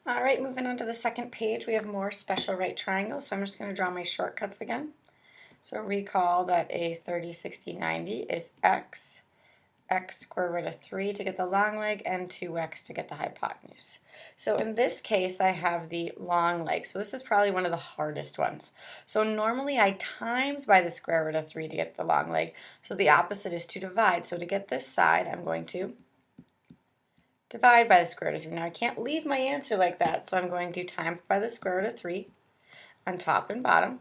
All right, moving on to the second page, we have more special right triangles. So I'm just going to draw my shortcuts again. So recall that a 30, 60, 90 is x square root of 3 to get the long leg, and 2x to get the hypotenuse. So in this case, I have the long leg. So this is probably one of the hardest ones. So normally I times by the square root of 3 to get the long leg. So the opposite is to divide. So to get this side, I'm going to divide by the square root of 3. Now I can't leave my answer like that, so I'm going to times by the square root of 3 on top and bottom.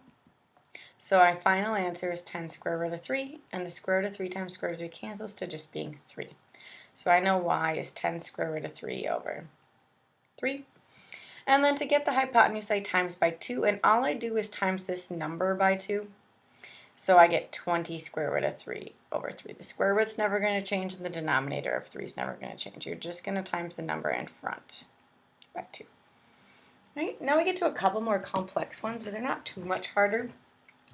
So our final answer is 10 square root of 3, and the square root of 3 times square root of 3 cancels to just being 3. So I know y is 10 square root of 3 over 3. And then to get the hypotenuse, I times by 2, and all I do is times this number by 2. So I get 20 square root of 3 over 3. The square root's never going to change, and the denominator of 3 is never going to change. You're just going to times the number in front by 2. Right, now we get to a couple more complex ones, but they're not too much harder.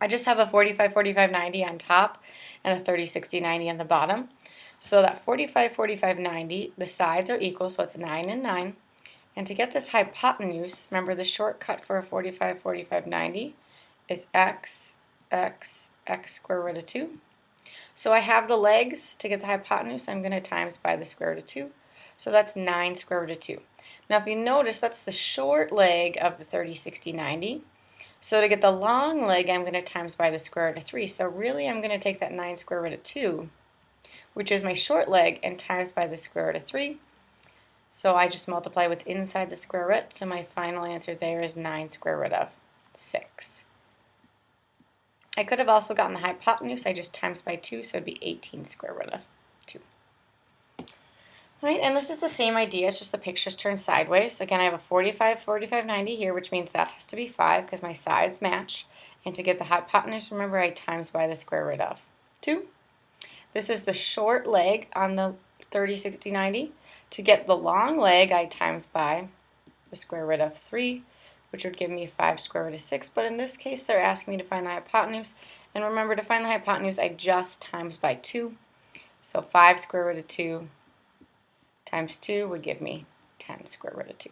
I just have a 45, 45, 90 on top and a 30, 60, 90 on the bottom. So that 45, 45, 90, the sides are equal, so it's 9 and 9. And to get this hypotenuse, remember the shortcut for a 45, 45, 90 is x square root of 2. So I have the legs. To get the hypotenuse, I'm going to times by the square root of 2. So that's 9 square root of 2. Now if you notice, that's the short leg of the 30, 60, 90. So to get the long leg, I'm going to times by the square root of 3. So really I'm going to take that 9 square root of 2, which is my short leg, and times by the square root of 3. So I just multiply what's inside the square root. So my final answer there is 9 square root of 6. I could have also gotten the hypotenuse. I just times by 2, so it would be 18 square root of 2. Right, and this is the same idea, it's just the picture's turned sideways. Again, I have a 45, 45, 90 here, which means that has to be 5 because my sides match. And to get the hypotenuse, remember I times by the square root of 2. This is the short leg on the 30, 60, 90. To get the long leg, I times by the square root of 3, which would give me 5 square root of 6. But in this case, they're asking me to find the hypotenuse. And remember, to find the hypotenuse, I just times by 2. So 5 square root of 2 times 2 would give me 10 square root of 2.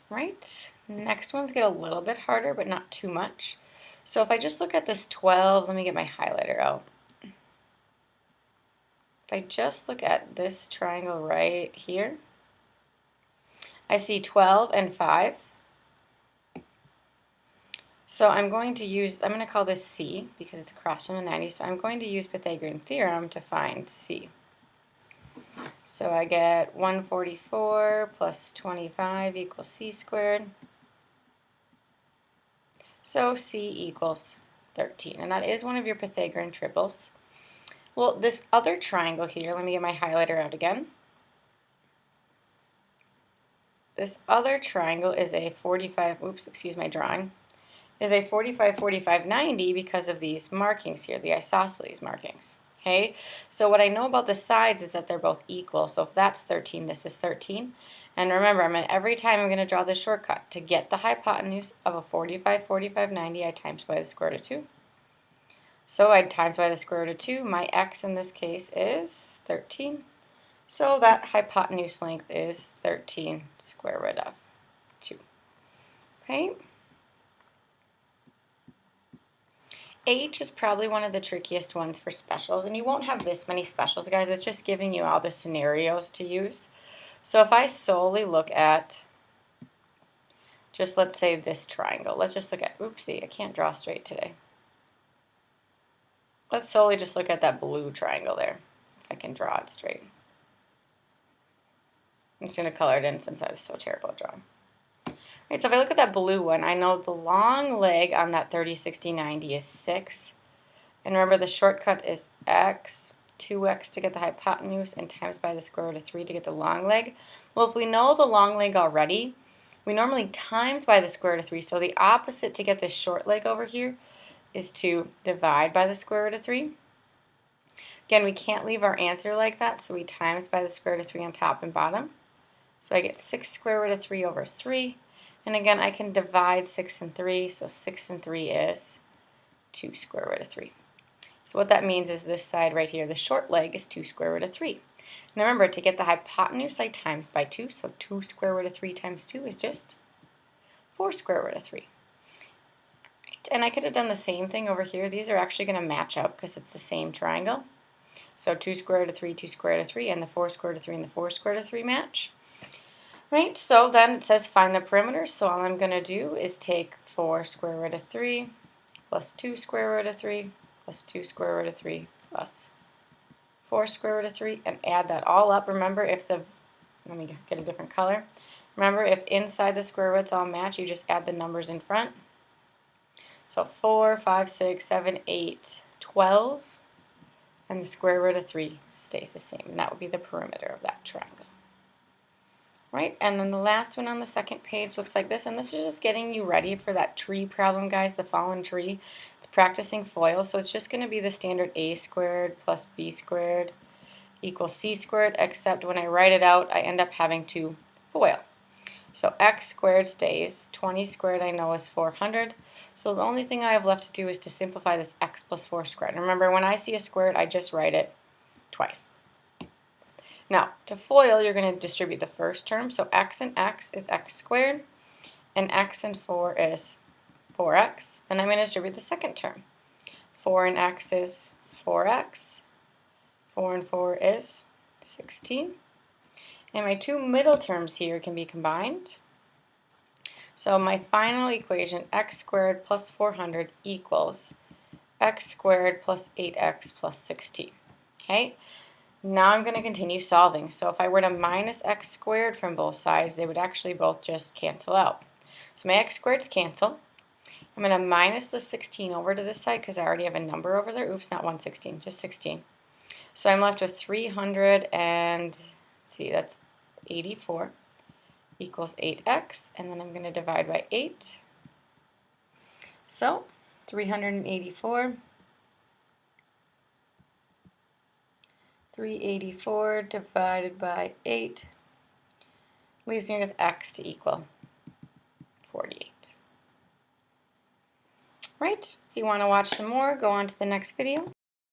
Right, next ones get a little bit harder, but not too much. So if I just look at this 12, let me get my highlighter out. If I just look at this triangle right here, I see 12 and 5. So I'm going to call this C because it's across from the 90, so I'm going to use Pythagorean theorem to find C. So I get 144 plus 25 equals C squared. So C equals 13, and that is one of your Pythagorean triples. Well, this other triangle here, let me get my highlighter out again. This other triangle is a 45, oops, excuse my drawing, is a 45, 45, 90 because of these markings here, the isosceles markings. Okay, so what I know about the sides is that they're both equal. So if that's 13, this is 13. And remember, every time I'm going to draw this shortcut. To get the hypotenuse of a 45, 45, 90, I times by the square root of 2. So I times by the square root of 2. My x in this case is 13. So that hypotenuse length is 13 square root of 2. Okay. H is probably one of the trickiest ones for specials, and you won't have this many specials, guys. It's just giving you all the scenarios to use. So if I solely look at, just let's say this triangle. Let's just look at, oopsie, I can't draw straight today. Let's solely just look at that blue triangle there, if I can draw it straight. I'm just going to color it in since I was so terrible at drawing. Right, so if I look at that blue one, I know the long leg on that 30, 60, 90 is 6. And remember the shortcut is x, 2x to get the hypotenuse, and times by the square root of 3 to get the long leg. Well, if we know the long leg already, we normally times by the square root of 3. So the opposite to get this short leg over here is to divide by the square root of 3. Again, we can't leave our answer like that, so we times by the square root of 3 on top and bottom. So I get 6 square root of 3 over 3. And again, I can divide 6 and 3, so 6 and 3 is 2 square root of 3. So what that means is this side right here, the short leg, is 2 square root of 3. And remember, to get the hypotenuse, I times by 2, so 2 square root of 3 times 2 is just 4 square root of 3. Right. And I could have done the same thing over here. These are actually going to match up because it's the same triangle. So 2 square root of 3, 2 square root of 3, and the 4 square root of 3 and the 4 square root of 3 match. Right, so then it says find the perimeter, so all I'm going to do is take 4 square root of 3 plus 2 square root of 3 plus 2 square root of 3 plus 4 square root of 3 and add that all up. Remember, if the, let me get a different color. Remember, if inside the square roots all match, you just add the numbers in front. So 4, 5, 6, 7, 8, 12, and the square root of 3 stays the same, and that would be the perimeter of that triangle. Right, and then the last one on the second page looks like this, and this is just getting you ready for that tree problem, guys, the fallen tree. It's practicing FOIL, so it's just going to be the standard a squared plus b squared equals c squared, except when I write it out, I end up having to FOIL. So x squared stays, 20 squared I know is 400, so the only thing I have left to do is to simplify this x plus 4 squared. Remember, when I see a squared, I just write it twice. Now, to FOIL, you're going to distribute the first term. So x and x is x squared, and x and 4 is 4x. And I'm going to distribute the second term. 4 and x is 4x. 4 and 4 is 16. And my two middle terms here can be combined. So my final equation, x squared plus 400 equals x squared plus 8x plus 16. Okay? Now I'm going to continue solving. So if I were to minus x squared from both sides, they would actually both just cancel out. So my x squareds cancel. I'm going to minus the 16 over to this side because I already have a number over there. Oops, not 116, just 16. So I'm left with 300 and, let's see, that's 84 equals 8x, and then I'm going to divide by 8. So 384 divided by 8 leaves me with x to equal 48. Right? If you want to watch some more, go on to the next video.